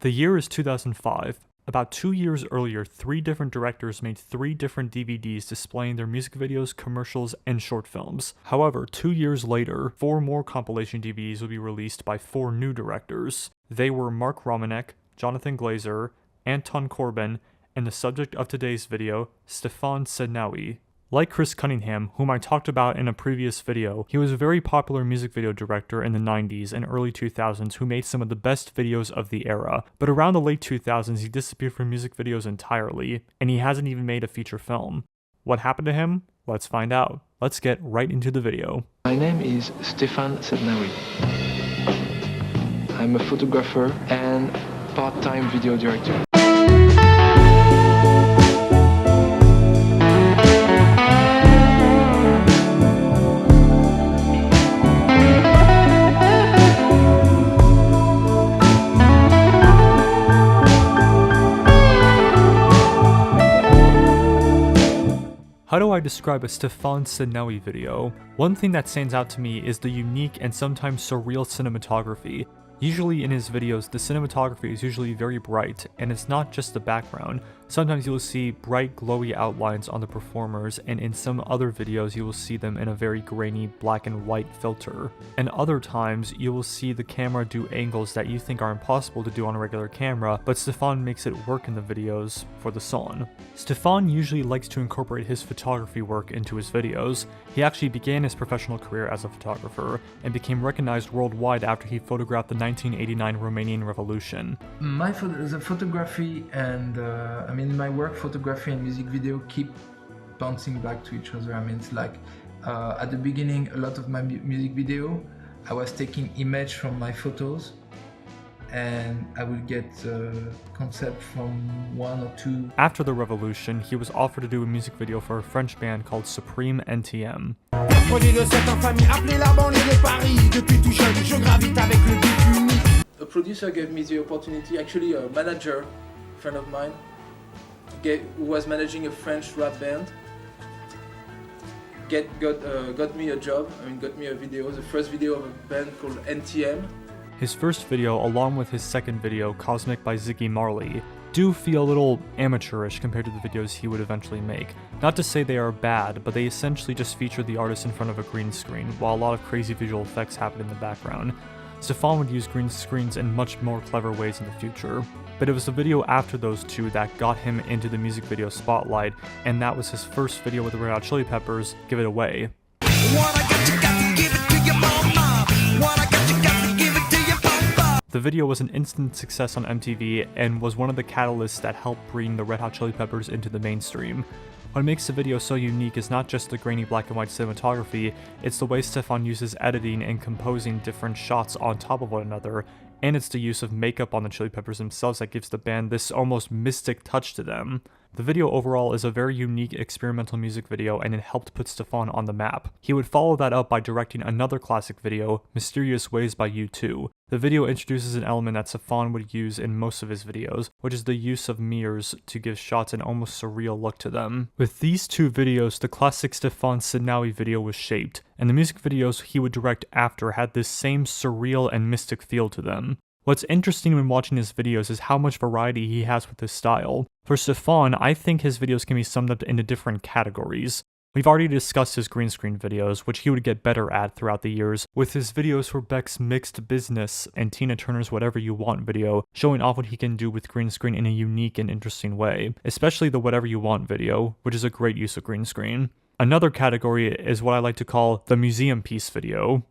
The year is 2005. About 2 years earlier, 3 different directors made 3 different DVDs displaying their music videos, commercials, and short films. However, 2 years later, 4 more compilation DVDs will be released by 4 new directors. They were Mark Romanek, Jonathan Glazer, Anton Corbin, and the subject of today's video, Stephane Sednaoui. Like Chris Cunningham, whom I talked about in a previous video, he was a very popular music video director in the 90s and early 2000s who made some of the best videos of the era, but around the late 2000s he disappeared from music videos entirely, and he hasn't even made a feature film. What happened to him? Let's find out. Let's get right into the video. My name is Stephane Sednaoui. I'm a photographer and part-time video director. How do I describe a Stephane Sednaoui video? One thing that stands out to me is the unique and sometimes surreal cinematography. Usually in his videos, the cinematography is usually very bright, and it's not just the background. Sometimes you will see bright glowy outlines on the performers, and in some other videos you will see them in a very grainy black and white filter. And other times you will see the camera do angles that you think are impossible to do on a regular camera, but Stephane makes it work in the videos for the song. Stephane usually likes to incorporate his photography work into his videos. He actually began his professional career as a photographer, and became recognized worldwide after he photographed the 1989 Romanian Revolution. The photography and my work, photography and music video keep bouncing back to each other. It's like at the beginning, a lot of my music video, I was taking image from my photos, and I will get concept from 1 or 2. After the revolution, he was offered to do a music video for a French band called Supreme NTM. A producer gave me the opportunity, actually a manager, a friend of mine, who was managing a French rap band, got me a job, got me a video, the first video of a band called NTM. His first video, along with his second video, Cosmic by Ziggy Marley, do feel a little amateurish compared to the videos he would eventually make. Not to say they are bad, but they essentially just feature the artist in front of a green screen, while a lot of crazy visual effects happen in the background. Stephane would use green screens in much more clever ways in the future. But it was the video after those two that got him into the music video spotlight, and that was his first video with the Red Hot Chili Peppers, Give It Away. The video was an instant success on MTV and was one of the catalysts that helped bring the Red Hot Chili Peppers into the mainstream. What makes the video so unique is not just the grainy black and white cinematography, it's the way Stephane uses editing and composing different shots on top of one another, and it's the use of makeup on the Chili Peppers themselves that gives the band this almost mystic touch to them. The video overall is a very unique experimental music video, and it helped put Stephane on the map. He would follow that up by directing another classic video, Mysterious Ways by U2. The video introduces an element that Stephane would use in most of his videos, which is the use of mirrors to give shots an almost surreal look to them. With these 2 videos, the classic Stephane Sednaoui video was shaped, and the music videos he would direct after had this same surreal and mystic feel to them. What's interesting when watching his videos is how much variety he has with his style. For Stephane, I think his videos can be summed up into different categories. We've already discussed his green screen videos, which he would get better at throughout the years, with his videos for Beck's Mixed Business and Tina Turner's Whatever You Want video, showing off what he can do with green screen in a unique and interesting way, especially the Whatever You Want video, which is a great use of green screen. Another category is what I like to call the museum piece video.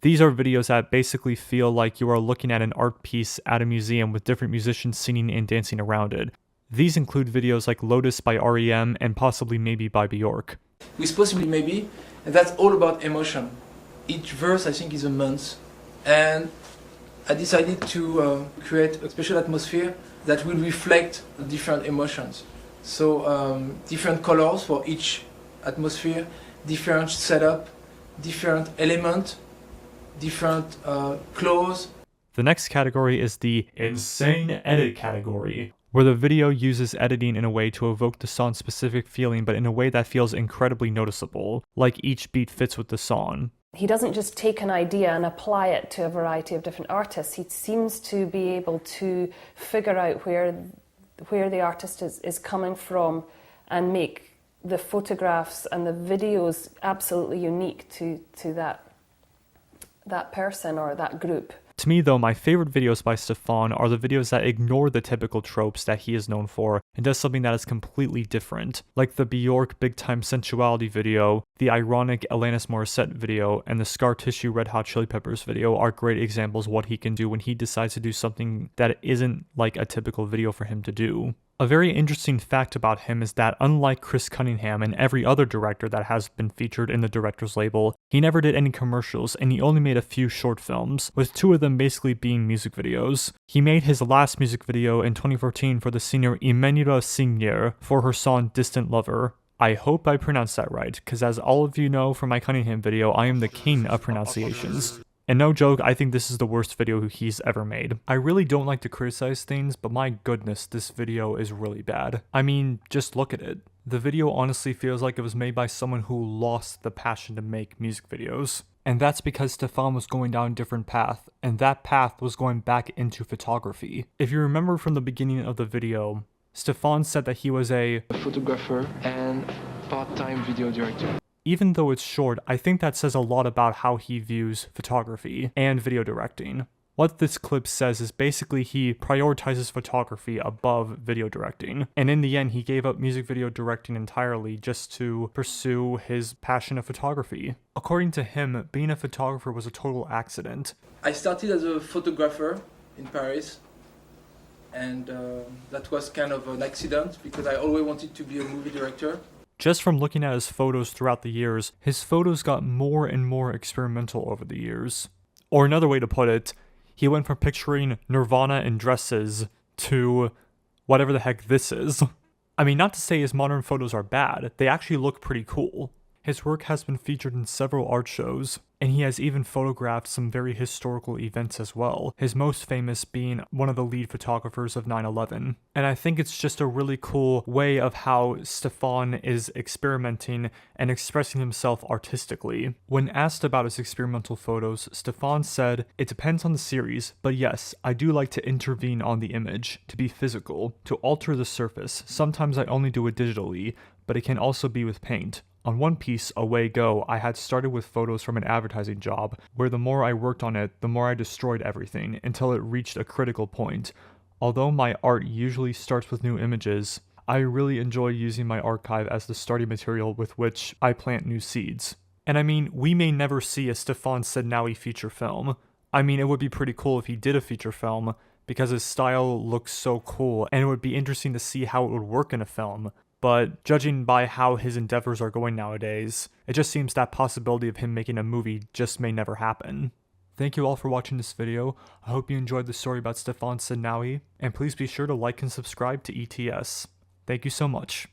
These are videos that basically feel like you are looking at an art piece at a museum with different musicians singing and dancing around it. These include videos like Lotus by REM and possibly Maybe by Bjork. With possibly Maybe, and that's all about emotion. Each verse I think is a month, and I decided to create a special atmosphere that will reflect different emotions. So different colors for each atmosphere, different setup, different element, different clothes. The next category is the insane edit category, where the video uses editing in a way to evoke the song's specific feeling but in a way that feels incredibly noticeable, like each beat fits with the song. He doesn't just take an idea and apply it to a variety of different artists. He seems to be able to figure out where the artist is coming from and make the photographs and the videos absolutely unique to that person or that group. To me though, my favorite videos by Stephane are the videos that ignore the typical tropes that he is known for and does something that is completely different, like the Bjork Big Time Sensuality video, the ironic Alanis Morissette video, and the Scar Tissue Red Hot Chili Peppers video are great examples of what he can do when he decides to do something that isn't like a typical video for him to do. A very interesting fact about him is that unlike Chris Cunningham and every other director that has been featured in the director's label, he never did any commercials and he only made a few short films, with 2 of them basically being music videos. He made his last music video in 2014 for the singer Imenira Signier for her song Distant Lover. I hope I pronounced that right, because as all of you know from my Cunningham video, I am the king of pronunciations. And no joke, I think this is the worst video he's ever made. I really don't like to criticize things, but my goodness, this video is really bad. I mean, just look at it. The video honestly feels like it was made by someone who lost the passion to make music videos. And that's because Stephane was going down a different path, and that path was going back into photography. If you remember from the beginning of the video, Stephane said that he was a photographer and part-time video director. Even though it's short, I think that says a lot about how he views photography and video directing. What this clip says is basically he prioritizes photography above video directing, and in the end he gave up music video directing entirely just to pursue his passion of photography. According to him, being a photographer was a total accident. I started as a photographer in Paris, and that was kind of an accident because I always wanted to be a movie director. Just from looking at his photos throughout the years, his photos got more and more experimental over the years. Or another way to put it, he went from picturing Nirvana in dresses to whatever the heck this is. I mean, not to say his modern photos are bad, they actually look pretty cool. His work has been featured in several art shows, and he has even photographed some very historical events as well, his most famous being one of the lead photographers of 9/11. And I think it's just a really cool way of how Stephane is experimenting and expressing himself artistically. When asked about his experimental photos, Stephane said, "It depends on the series, but yes, I do like to intervene on the image, to be physical, to alter the surface. Sometimes I only do it digitally, but it can also be with paint. On one piece, Away Go, I had started with photos from an advertising job, where the more I worked on it, the more I destroyed everything, until it reached a critical point. Although my art usually starts with new images, I really enjoy using my archive as the starting material with which I plant new seeds." And I mean, we may never see a Stephane Sednaoui feature film. I mean, it would be pretty cool if he did a feature film, because his style looks so cool, and it would be interesting to see how it would work in a film. But judging by how his endeavors are going nowadays, it just seems that possibility of him making a movie just may never happen. Thank you all for watching this video. I hope you enjoyed the story about Stephane Sednaoui, and please be sure to like and subscribe to ETS. Thank you so much.